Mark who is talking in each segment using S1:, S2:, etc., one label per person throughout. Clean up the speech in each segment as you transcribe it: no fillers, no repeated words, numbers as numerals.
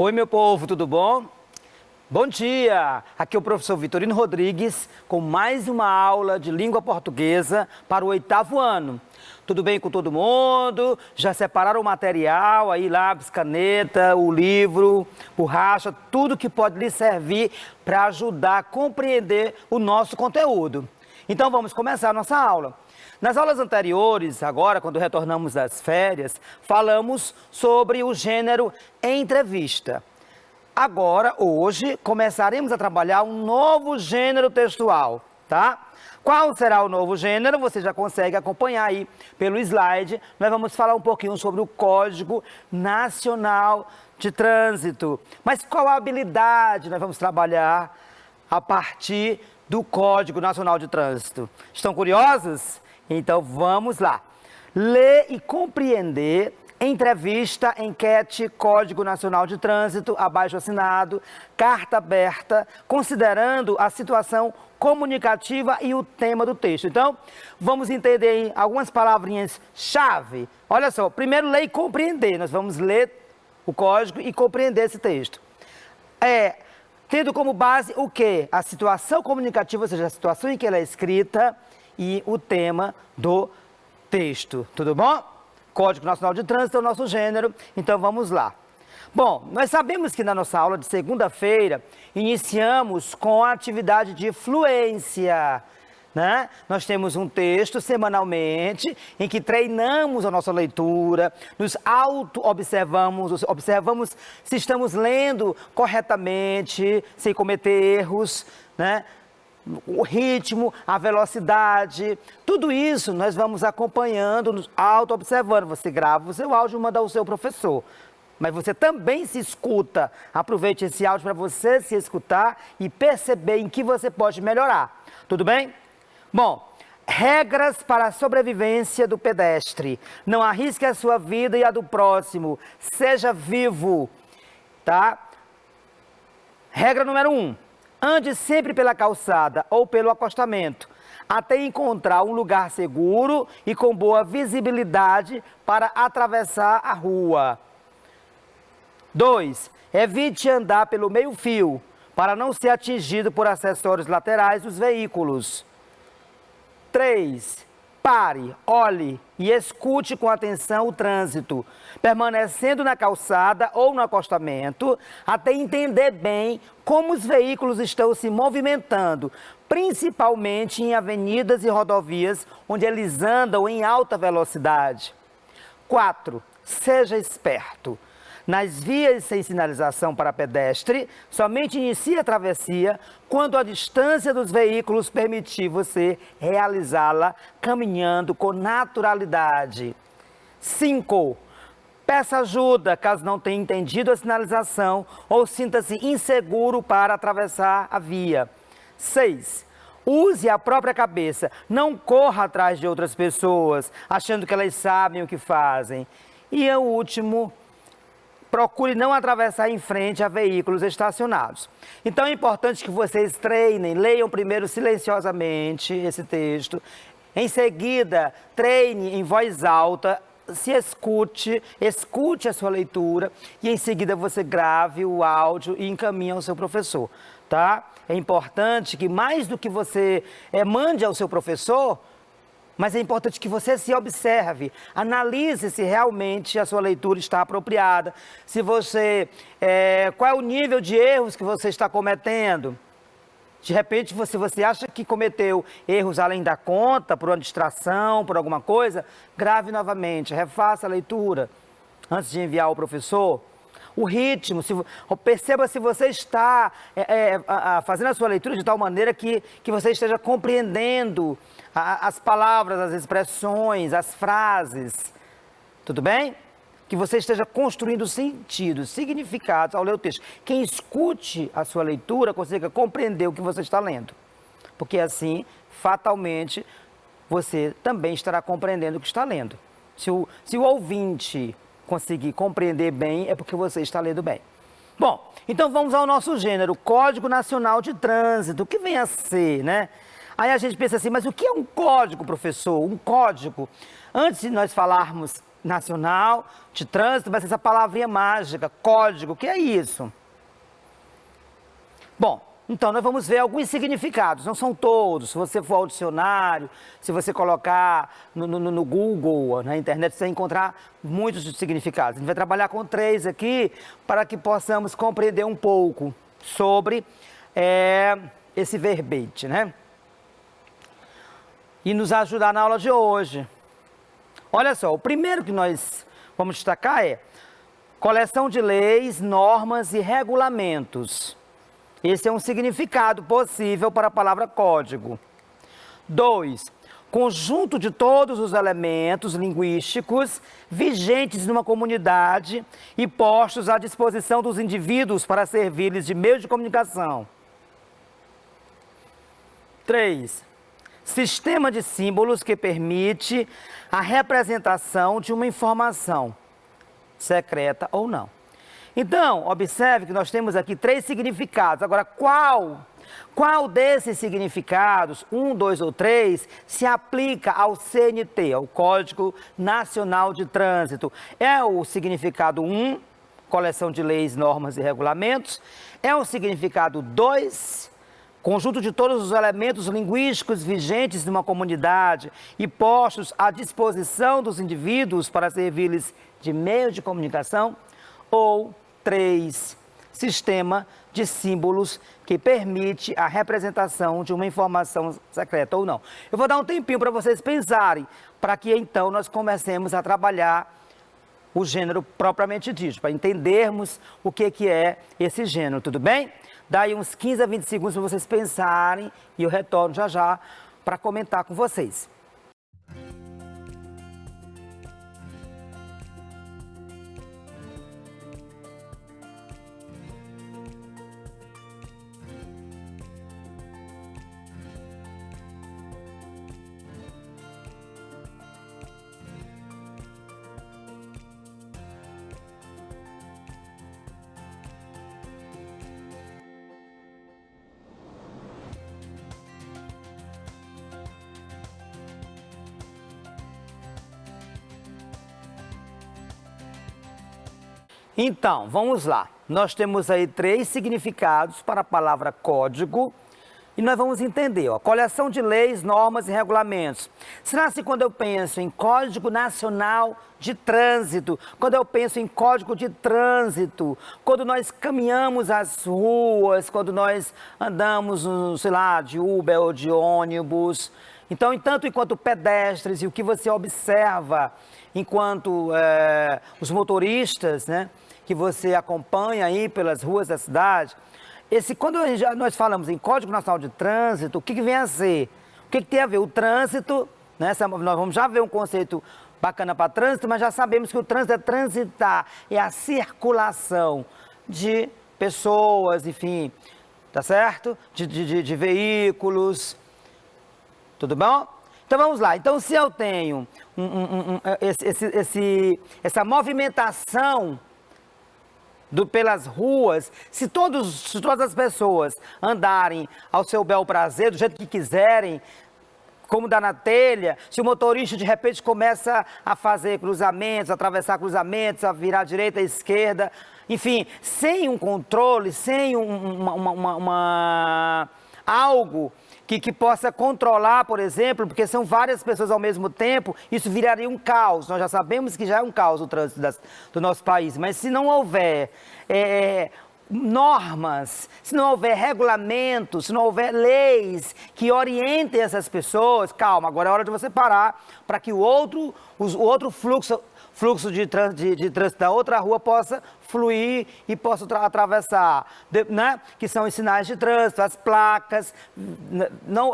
S1: Oi, meu povo, tudo bom? Bom dia! Aqui é o professor Vitorino Rodrigues com mais uma aula de língua portuguesa para o 8º ano. Tudo bem com todo mundo? Já separaram o material aí, lápis, caneta, o livro, borracha, tudo que pode lhe servir para ajudar a compreender o nosso conteúdo. Então vamos começar a nossa aula. Nas aulas anteriores, agora quando retornamos das férias, falamos sobre o gênero entrevista. Agora, hoje, começaremos a trabalhar um novo gênero textual, tá? Qual será o novo gênero? Você já consegue acompanhar aí pelo slide. Nós vamos falar um pouquinho sobre o Código Nacional de Trânsito. Mas qual a habilidade nós vamos trabalhar a partir do Código Nacional de Trânsito? Estão curiosos? Então vamos lá. Ler e compreender entrevista, enquete, Código Nacional de Trânsito, abaixo assinado, carta aberta, considerando a situação comunicativa e o tema do texto. Então, vamos entender aí algumas palavrinhas-chave. Olha só, primeiro ler e compreender. Nós vamos ler o código e compreender esse texto. Tendo como base o quê? A situação comunicativa, ou seja, a situação em que ela é escrita e o tema do texto. Tudo bom? Código Nacional de Trânsito é o nosso gênero, então vamos lá. Bom, nós sabemos que na nossa aula de segunda-feira iniciamos com a atividade de fluência, né? Nós temos um texto semanalmente em que treinamos a nossa leitura, nos auto-observamos, observamos se estamos lendo corretamente, sem cometer erros, né? O ritmo, a velocidade, tudo isso nós vamos acompanhando, nos auto-observando. Você grava o seu áudio e manda ao seu professor. Mas você também se escuta. Aproveite esse áudio para você se escutar e perceber em que você pode melhorar. Tudo bem? Bom, regras para a sobrevivência do pedestre. Não arrisque a sua vida e a do próximo. Seja vivo, tá? Regra número 1. Ande sempre pela calçada ou pelo acostamento, até encontrar um lugar seguro e com boa visibilidade para atravessar a rua. 2. Evite andar pelo meio-fio, para não ser atingido por acessórios laterais dos veículos. 3. Pare, olhe e escute com atenção o trânsito, permanecendo na calçada ou no acostamento, até entender bem como os veículos estão se movimentando, principalmente em avenidas e rodovias onde eles andam em alta velocidade. 4. Seja esperto. Nas vias sem sinalização para pedestre, somente inicie a travessia quando a distância dos veículos permitir você realizá-la caminhando com naturalidade. 5. Peça ajuda caso não tenha entendido a sinalização ou sinta-se inseguro para atravessar a via. 6. Use a própria cabeça. Não corra atrás de outras pessoas, achando que elas sabem o que fazem. E o último, procure não atravessar em frente a veículos estacionados. Então é importante que vocês treinem, leiam primeiro silenciosamente esse texto. Em seguida, treine em voz alta, se escute a sua leitura e em seguida você grave o áudio e encaminhe ao seu professor, tá? É importante que mais do que você mande ao seu professor, mas é importante que você se observe, analise se realmente a sua leitura está apropriada, se você, qual é o nível de erros que você está cometendo. De repente, você acha que cometeu erros além da conta, por uma distração, por alguma coisa, grave novamente, refaça a leitura antes de enviar ao professor. O ritmo, perceba se você está fazendo a sua leitura de tal maneira que você esteja compreendendo as palavras, as expressões, as frases, tudo bem? Que você esteja construindo sentidos, significados ao ler o texto. Quem escute a sua leitura consiga compreender o que você está lendo, porque assim, fatalmente, você também estará compreendendo o que está lendo. Se o ouvinte conseguir compreender bem, é porque você está lendo bem. Bom, então vamos ao nosso gênero, Código Nacional de Trânsito. O que vem a ser, né? Aí a gente pensa assim, mas o que é um código, professor? Um código? Antes de nós falarmos Nacional de Trânsito, vai ser essa palavrinha mágica, código, o que é isso? Bom, então nós vamos ver alguns significados, não são todos. Se você for ao dicionário, se você colocar no Google, na internet, você vai encontrar muitos significados. A gente vai trabalhar com 3 aqui para que possamos compreender um pouco sobre esse verbete, né? E nos ajudar na aula de hoje. Olha só, o primeiro que nós vamos destacar é coleção de leis, normas e regulamentos. Esse é um significado possível para a palavra código. 2. Conjunto de todos os elementos linguísticos vigentes numa comunidade e postos à disposição dos indivíduos para servir-lhes de meio de comunicação. 3. Sistema de símbolos que permite a representação de uma informação, secreta ou não. Então, observe que nós temos aqui 3 significados. Agora, qual desses significados, 1, 2 ou 3, se aplica ao CNT, ao Código Nacional de Trânsito? É o significado 1, coleção de leis, normas e regulamentos. É o significado 2, conjunto de todos os elementos linguísticos vigentes numa comunidade e postos à disposição dos indivíduos para servir-lhes de meio de comunicação. Ou 3, sistema de símbolos que permite a representação de uma informação secreta ou não. Eu vou dar um tempinho para vocês pensarem, para que então nós comecemos a trabalhar o gênero propriamente dito, para entendermos o que é esse gênero, tudo bem? Daí uns 15 a 20 segundos para vocês pensarem e eu retorno já já para comentar com vocês. Então, vamos lá. Nós temos aí 3 significados para a palavra código e nós vamos entender, ó, coleção de leis, normas e regulamentos. Será que quando eu penso em Código Nacional de Trânsito, quando eu penso em Código de Trânsito, quando nós caminhamos as ruas, quando nós andamos, sei lá, de Uber ou de ônibus, então, tanto enquanto pedestres e o que você observa enquanto os motoristas, né, que você acompanha aí pelas ruas da cidade, quando nós falamos em Código Nacional de Trânsito, o que vem a ser? O que tem a ver? O trânsito, né, nós vamos já ver um conceito bacana para trânsito, mas já sabemos que o trânsito é transitar, é a circulação de pessoas, enfim, tá certo? De veículos, tudo bom? Então vamos lá. Então se eu tenho essa movimentação pelas ruas, se todas as pessoas andarem ao seu bel prazer, do jeito que quiserem, como dá na telha, se o motorista de repente começa a fazer cruzamentos, a atravessar cruzamentos, a virar à direita, à esquerda, enfim, sem um controle, sem algo que possa controlar, por exemplo, porque são várias pessoas ao mesmo tempo, isso viraria um caos. Nós já sabemos que já é um caos o trânsito do nosso país, mas se não houver normas, se não houver regulamentos, se não houver leis que orientem essas pessoas, calma, agora é hora de você parar para que o outro fluxo de trânsito da outra rua possa fluir e possa atravessar, né? Que são os sinais de trânsito, as placas,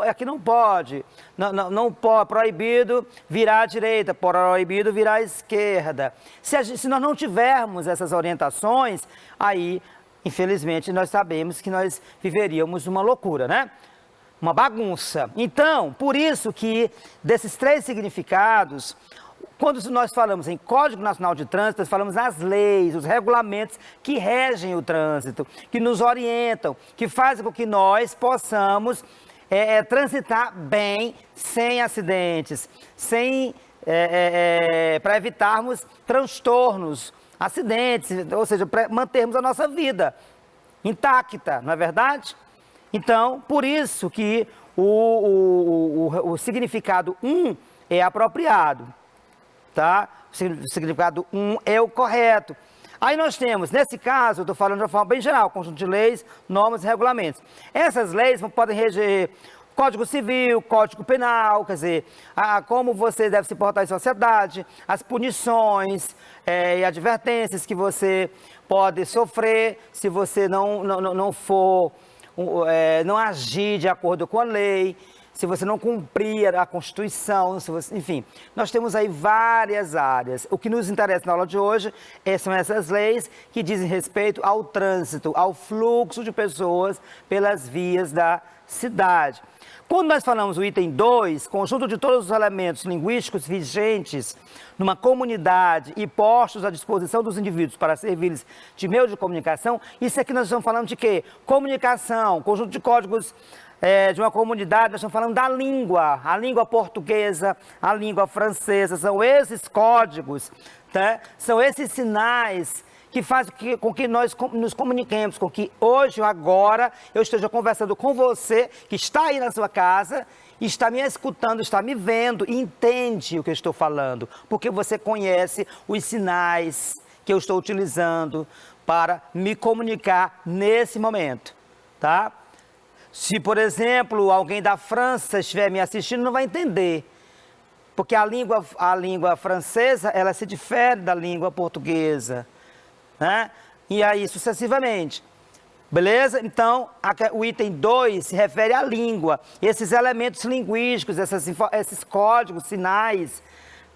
S1: aqui não pode, não pode, proibido virar à direita, proibido virar à esquerda. Se nós não tivermos essas orientações, aí, infelizmente, nós sabemos que nós viveríamos uma loucura, né? Uma bagunça. Então, por isso que desses 3 significados, quando nós falamos em Código Nacional de Trânsito, nós falamos nas leis, os regulamentos que regem o trânsito, que nos orientam, que fazem com que nós possamos transitar bem, sem acidentes, sem para evitarmos transtornos, acidentes, ou seja, para mantermos a nossa vida intacta, não é verdade? Então, por isso que o significado é apropriado, tá? O significado é o correto. Aí nós temos, nesse caso, eu estou falando de uma forma bem geral, conjunto de leis, normas e regulamentos. Essas leis podem reger Código Civil, Código Penal, quer dizer, como você deve se portar em sociedade, as punições e advertências que você pode sofrer se você não for, não agir de acordo com a lei, se você não cumprir a Constituição, enfim, nós temos aí várias áreas. O que nos interessa na aula de hoje são essas leis que dizem respeito ao trânsito, ao fluxo de pessoas pelas vias da cidade. Quando nós falamos o item 2, conjunto de todos os elementos linguísticos vigentes numa comunidade e postos à disposição dos indivíduos para servir-lhes de meio de comunicação, isso aqui nós estamos falando de quê? Comunicação, conjunto de códigos de uma comunidade, nós estamos falando da língua, a língua portuguesa, a língua francesa, são esses códigos, tá? São esses sinais que fazem com que nós nos comuniquemos, com que hoje, agora, eu esteja conversando com você, que está aí na sua casa, está me escutando, está me vendo, e entende o que eu estou falando, porque você conhece os sinais que eu estou utilizando para me comunicar nesse momento, tá? Se, por exemplo, alguém da França estiver me assistindo, não vai entender, porque a língua francesa, ela se difere da língua portuguesa, né? E aí sucessivamente, beleza? Então, o item 2 se refere à língua, esses elementos linguísticos, esses códigos, sinais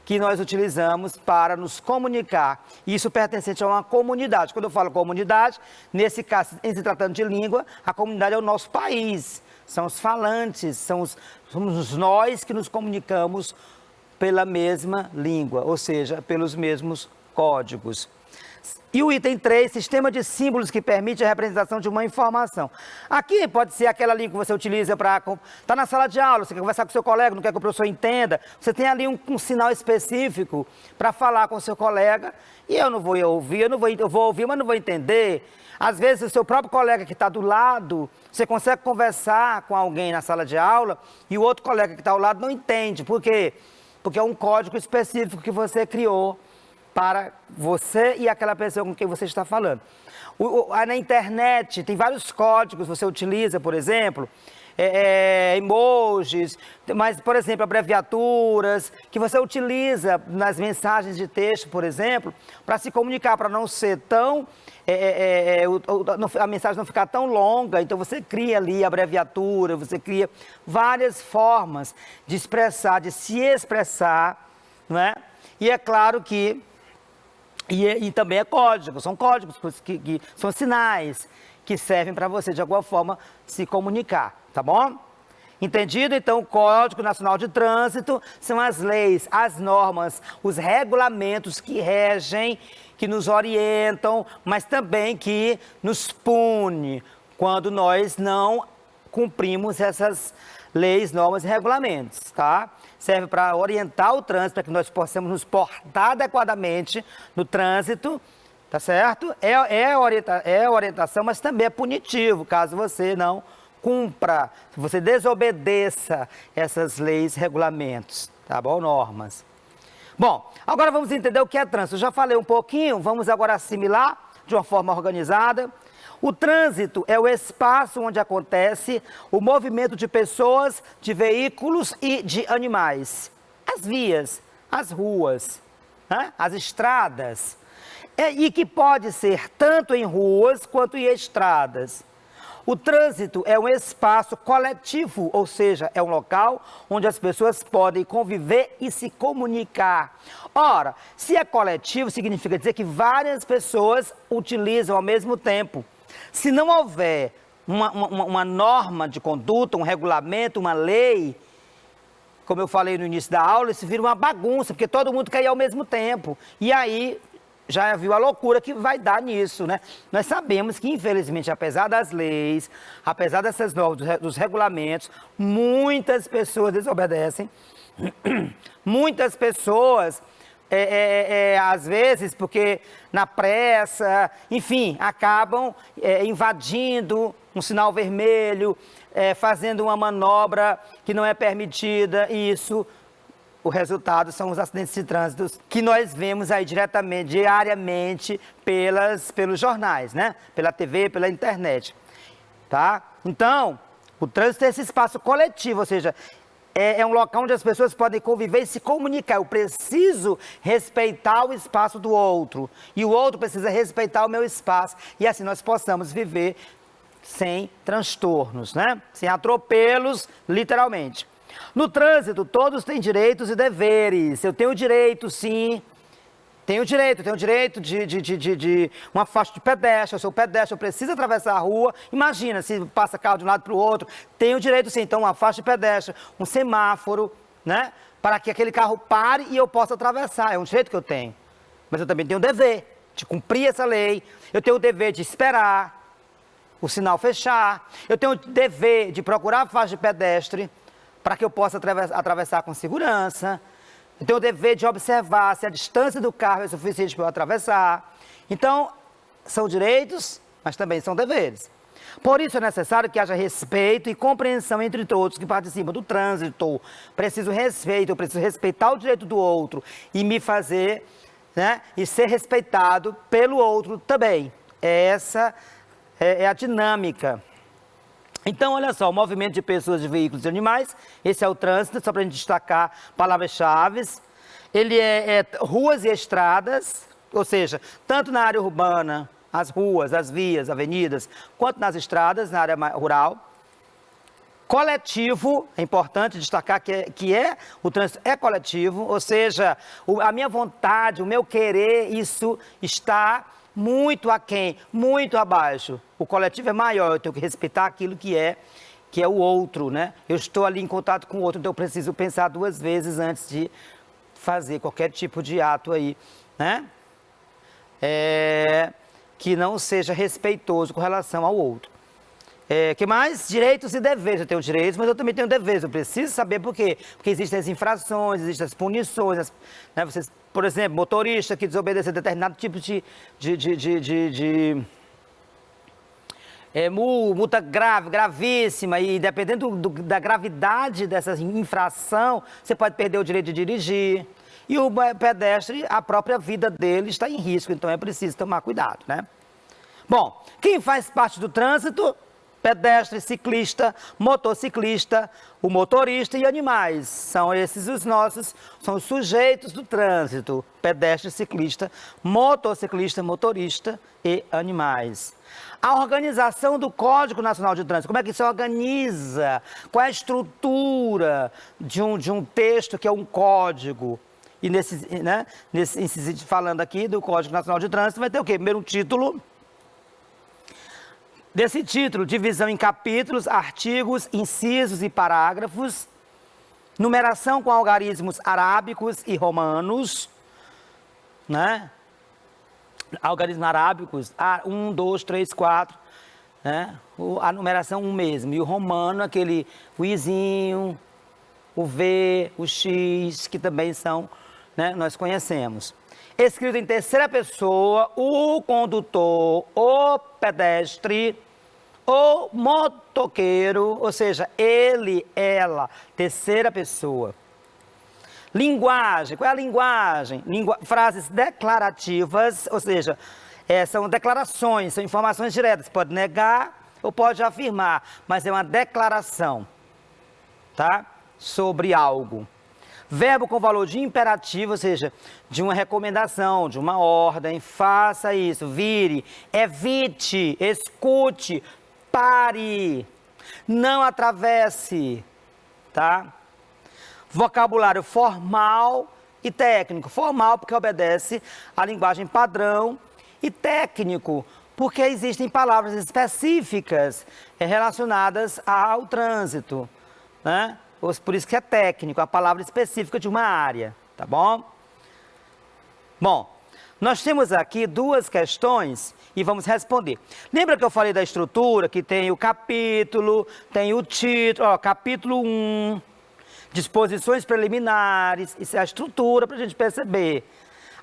S1: que nós utilizamos para nos comunicar. Isso pertencente a uma comunidade. Quando eu falo comunidade, nesse caso, em se tratando de língua, a comunidade é o nosso país, são os falantes, somos nós que nos comunicamos pela mesma língua, ou seja, pelos mesmos códigos. E o item 3, sistema de símbolos que permite a representação de uma informação. Aqui pode ser aquela língua que você utiliza para... Está na sala de aula, você quer conversar com o seu colega, não quer que o professor entenda. Você tem ali um sinal específico para falar com o seu colega. E eu não vou ouvir, eu vou ouvir, mas não vou entender. Às vezes o seu próprio colega que está do lado, você consegue conversar com alguém na sala de aula e o outro colega que está ao lado não entende. Por quê? Porque é um código específico que você criou para você e aquela pessoa com quem você está falando. Na internet tem vários códigos que você utiliza, por exemplo, emojis, mas, por exemplo, abreviaturas, que você utiliza nas mensagens de texto, por exemplo, para se comunicar, para não ser tão... a mensagem não ficar tão longa, então você cria ali abreviatura, você cria várias formas de expressar, de se expressar, não é? E é claro que E também é código, são códigos que são sinais que servem para você, de alguma forma, se comunicar, tá bom? Entendido? Então, o Código Nacional de Trânsito são as leis, as normas, os regulamentos que regem, que nos orientam, mas também que nos pune quando nós não cumprimos essas leis, normas e regulamentos, tá? Serve para orientar o trânsito, para que nós possamos nos portar adequadamente no trânsito, tá certo? É orientação, mas também é punitivo, caso você não cumpra, se você desobedeça essas leis, regulamentos, tá bom? Normas. Bom, agora vamos entender o que é trânsito. Eu já falei um pouquinho, vamos agora assimilar de uma forma organizada. O trânsito é o espaço onde acontece o movimento de pessoas, de veículos e de animais. As vias, as ruas, né? As estradas. E que pode ser tanto em ruas quanto em estradas. O trânsito é um espaço coletivo, ou seja, é um local onde as pessoas podem conviver e se comunicar. Ora, se é coletivo, significa dizer que várias pessoas utilizam ao mesmo tempo. Se não houver uma norma de conduta, um regulamento, uma lei, como eu falei no início da aula, isso vira uma bagunça, porque todo mundo quer ir ao mesmo tempo. E aí, já viu a loucura que vai dar nisso, né? Nós sabemos que, infelizmente, apesar das leis, apesar dessas normas, dos regulamentos, muitas pessoas desobedecem, Muitas pessoas, às vezes, porque na pressa, enfim, acabam invadindo um sinal vermelho, fazendo uma manobra que não é permitida, e isso, o resultado são os acidentes de trânsito que nós vemos aí diariamente pelos jornais, né? Pela TV, pela internet, tá? Então, o trânsito é esse espaço coletivo, ou seja, é um local onde as pessoas podem conviver e se comunicar. Eu preciso respeitar o espaço do outro e o outro precisa respeitar o meu espaço, e assim nós possamos viver sem transtornos, né? Sem atropelos, literalmente. No trânsito, todos têm direitos e deveres. Eu tenho direito, sim. Tenho direito de uma faixa de pedestre. Eu sou pedestre, eu preciso atravessar a rua. Imagina, se passa carro de um lado para o outro. Tenho direito, sim. Então, uma faixa de pedestre, um semáforo, né? Para que aquele carro pare e eu possa atravessar. É um direito que eu tenho. Mas eu também tenho o dever de cumprir essa lei. Eu tenho o dever de esperar o sinal fechar. Eu tenho o dever de procurar a faixa de pedestre para que eu possa atravessar com segurança. Eu tenho o dever de observar se a distância do carro é suficiente para eu atravessar. Então, são direitos, mas também são deveres. Por isso é necessário que haja respeito e compreensão entre todos que participam do trânsito. Preciso respeito, eu preciso respeitar o direito do outro e me fazer, né, e ser respeitado pelo outro também. Essa é a dinâmica. Então, olha só, o movimento de pessoas, de veículos e animais, esse é o trânsito, só para a gente destacar palavras-chave. Ele é ruas e estradas, ou seja, tanto na área urbana, as ruas, as vias, avenidas, quanto nas estradas, na área rural. Coletivo, é importante destacar que o trânsito é coletivo, ou seja, a minha vontade, o meu querer, isso está muito aquém, muito abaixo. O coletivo é maior, eu tenho que respeitar aquilo que é o outro, né? Eu estou ali em contato com o outro, então eu preciso pensar 2 vezes antes de fazer qualquer tipo de ato aí, né? Que não seja respeitoso com relação ao outro. Que mais? Direitos e deveres. Eu tenho direitos, mas eu também tenho deveres. Eu preciso saber por quê. Porque existem as infrações, existem as punições, né? Vocês, por exemplo, motorista que desobedecer determinado tipo de multa grave, gravíssima, e dependendo da gravidade dessa infração, você pode perder o direito de dirigir. E o pedestre, a própria vida dele está em risco, então é preciso tomar cuidado, né? Bom, quem faz parte do trânsito? Pedestre, ciclista, motociclista, o motorista e animais. São esses são os sujeitos do trânsito. Pedestre, ciclista, motociclista, motorista e animais. A organização do Código Nacional de Trânsito, como é que se organiza? Qual é a estrutura de um texto que é um código? E falando aqui do Código Nacional de Trânsito, vai ter o quê? Primeiro um título. Desse título, divisão em capítulos, artigos, incisos e parágrafos, numeração com algarismos arábicos e romanos, né? Algarismos arábicos, 1, 2, 3, 4, né? A numeração 1 mesmo, e o romano, o izinho, o V, o X, que também são, né, nós conhecemos. Escrito em terceira pessoa, o condutor, o pedestre, o motoqueiro, ou seja, ele, ela, terceira pessoa. Linguagem, qual é a linguagem? Frases declarativas, ou seja, são declarações, são informações diretas, pode negar ou pode afirmar, mas é uma declaração, tá? Sobre algo. Verbo com valor de imperativo, ou seja, de uma recomendação, de uma ordem, faça isso, vire, evite, escute, pare, não atravesse, tá? Vocabulário formal e técnico. Formal porque obedece à linguagem padrão, e técnico porque existem palavras específicas relacionadas ao trânsito, né? Por isso que é técnico, a palavra específica de uma área, tá bom? Bom, nós temos aqui 2 questões e vamos responder. Lembra que eu falei da estrutura, que tem o capítulo, tem o título, ó, capítulo 1, disposições preliminares, isso é a estrutura para a gente perceber.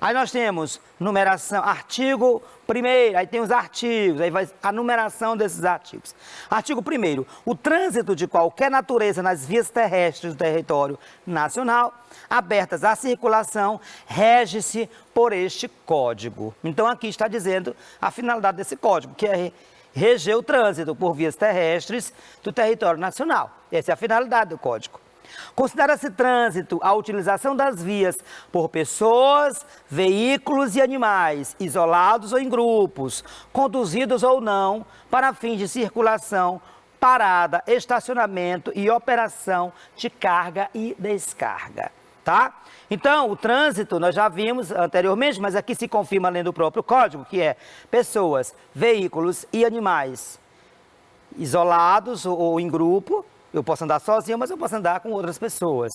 S1: Aí nós temos numeração, artigo 1º, aí tem os artigos, aí vai a numeração desses artigos. Artigo 1º, o trânsito de qualquer natureza nas vias terrestres do território nacional, abertas à circulação, rege-se por este código. Então aqui está dizendo a finalidade desse código, que é reger o trânsito por vias terrestres do território nacional. Essa é a finalidade do código. Considera-se trânsito a utilização das vias por pessoas, veículos e animais, isolados ou em grupos, conduzidos ou não, para fins de circulação, parada, estacionamento e operação de carga e descarga, tá? Então, o trânsito nós já vimos anteriormente, mas aqui se confirma lendo o próprio código, que é pessoas, veículos e animais, isolados ou em grupo. Eu posso andar sozinho, mas eu posso andar com outras pessoas.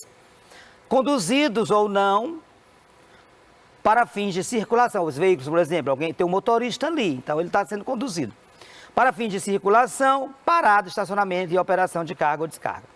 S1: Conduzidos ou não, para fins de circulação. Os veículos, por exemplo, alguém tem um motorista ali, então ele está sendo conduzido. Para fins de circulação, parada, estacionamento e operação de carga ou descarga.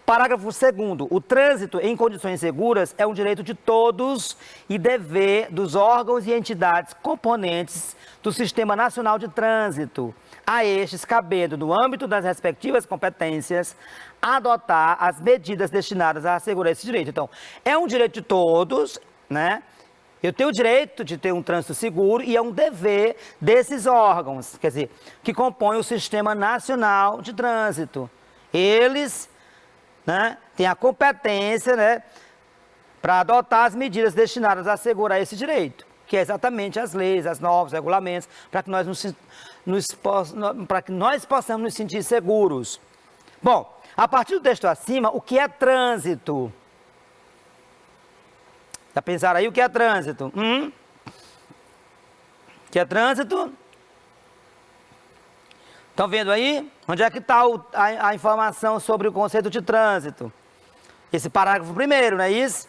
S1: Parágrafo 2º. O trânsito em condições seguras é um direito de todos e dever dos órgãos e entidades componentes do Sistema Nacional de Trânsito, a estes cabendo, no âmbito das respectivas competências, adotar as medidas destinadas a assegurar esse direito. Então, é um direito de todos, né? Eu tenho o direito de ter um trânsito seguro e é um dever desses órgãos, quer dizer, que compõem o Sistema Nacional de Trânsito. Eles, né, têm a competência, né, para adotar as medidas destinadas a assegurar esse direito, que é exatamente as leis, as normas, os regulamentos, para que nós possamos nos sentir seguros. Bom, a partir do texto acima, o que é trânsito? Já pensaram aí o que é trânsito? O que é trânsito? Estão vendo aí? Onde é que está a informação sobre o conceito de trânsito? Esse parágrafo primeiro, não é isso?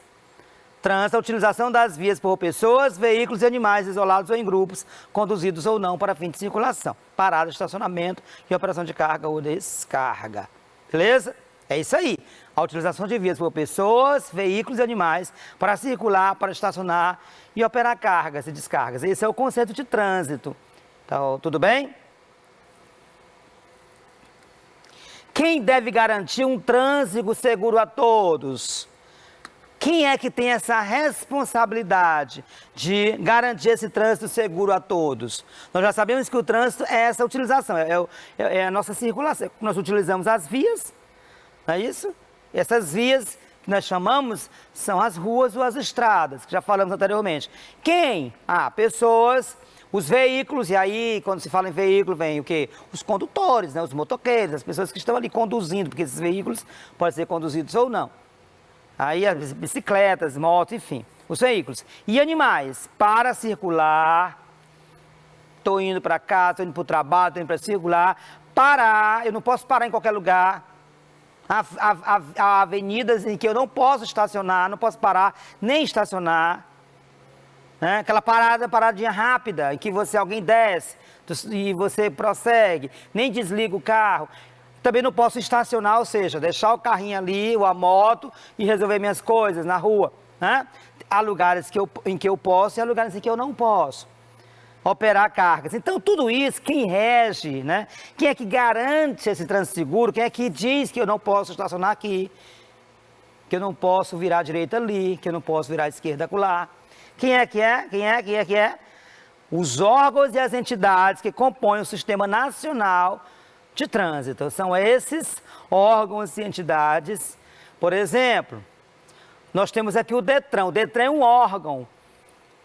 S1: Trânsito, a utilização das vias por pessoas, veículos e animais isolados ou em grupos, conduzidos ou não para fim de circulação, parada, estacionamento e operação de carga ou descarga. Beleza? É isso aí. A utilização de vias por pessoas, veículos e animais para circular, para estacionar e operar cargas e descargas. Esse é o conceito de trânsito. Então, tudo bem? Quem deve garantir um trânsito seguro a todos? Quem é que tem essa responsabilidade de garantir esse trânsito seguro a todos? Nós já sabemos que o trânsito é essa utilização, é a nossa circulação. Nós utilizamos as vias, não é isso? Essas vias que nós chamamos são as ruas ou as estradas, que já falamos anteriormente. Quem? Pessoas, os veículos, e aí quando se fala em veículo vem o quê? Os condutores, né? Os motoqueiros, as pessoas que estão ali conduzindo, porque esses veículos podem ser conduzidos ou não. Aí as bicicletas, motos, enfim, os veículos. E animais, para circular, estou indo para casa, estou indo para o trabalho, estou indo para circular, parar, eu não posso parar em qualquer lugar. Há avenidas em que eu não posso estacionar, não posso parar, nem estacionar. Né? Aquela paradinha rápida, em que alguém desce e você prossegue, nem desliga o carro. Também não posso estacionar, ou seja, deixar o carrinho ali, ou a moto, e resolver minhas coisas na rua. Né? Há lugares em que eu posso e há lugares em que eu não posso operar cargas. Então, tudo isso, quem rege, né? Quem é que garante esse trânsito seguro? Quem é que diz que eu não posso estacionar aqui? Que eu não posso virar à direita ali? Que eu não posso virar à esquerda acolá? Quem é que é? Quem é que é? Os órgãos e as entidades que compõem o Sistema Nacional de Trânsito. São esses órgãos e entidades. Por exemplo, nós temos aqui o Detran. O Detran é um órgão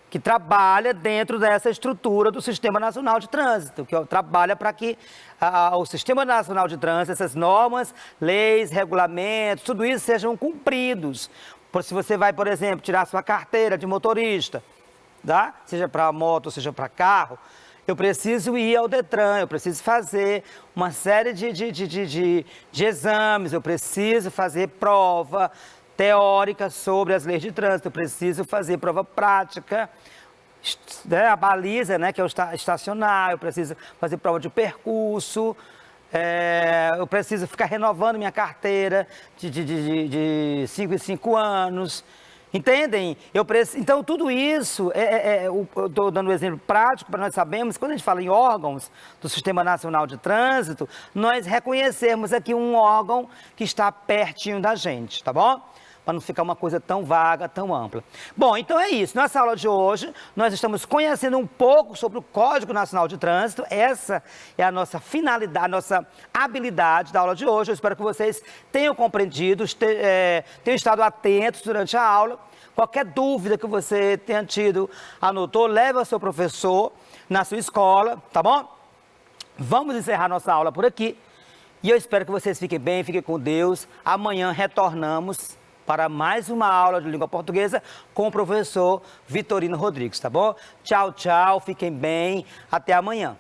S1: que trabalha dentro dessa estrutura do Sistema Nacional de Trânsito, que trabalha para que o Sistema Nacional de Trânsito, essas normas, leis, regulamentos, tudo isso sejam cumpridos. Se você vai, por exemplo, tirar sua carteira de motorista, tá? Seja para moto, seja para carro, eu preciso ir ao Detran, eu preciso fazer uma série de exames, eu preciso fazer prova teórica sobre as leis de trânsito, eu preciso fazer prova prática, né, a baliza, né, que é o estacionar, eu preciso fazer prova de percurso, eu preciso ficar renovando minha carteira de 5 em 5 anos. Entendem? Então, tudo isso, eu estou dando um exemplo prático para nós sabermos, quando a gente fala em órgãos do Sistema Nacional de Trânsito, nós reconhecermos aqui um órgão que está pertinho da gente, tá bom? Para não ficar uma coisa tão vaga, tão ampla. Bom, então é isso. Nessa aula de hoje, nós estamos conhecendo um pouco sobre o Código Nacional de Trânsito. Essa é a nossa finalidade, a nossa habilidade da aula de hoje. Eu espero que vocês tenham compreendido, tenham estado atentos durante a aula. Qualquer dúvida que você tenha tido, anotou, leve ao seu professor na sua escola, tá bom? Vamos encerrar nossa aula por aqui. E eu espero que vocês fiquem bem, fiquem com Deus. Amanhã retornamos para mais uma aula de língua portuguesa com o professor Vitorino Rodrigues, tá bom? Tchau, tchau, fiquem bem, até amanhã.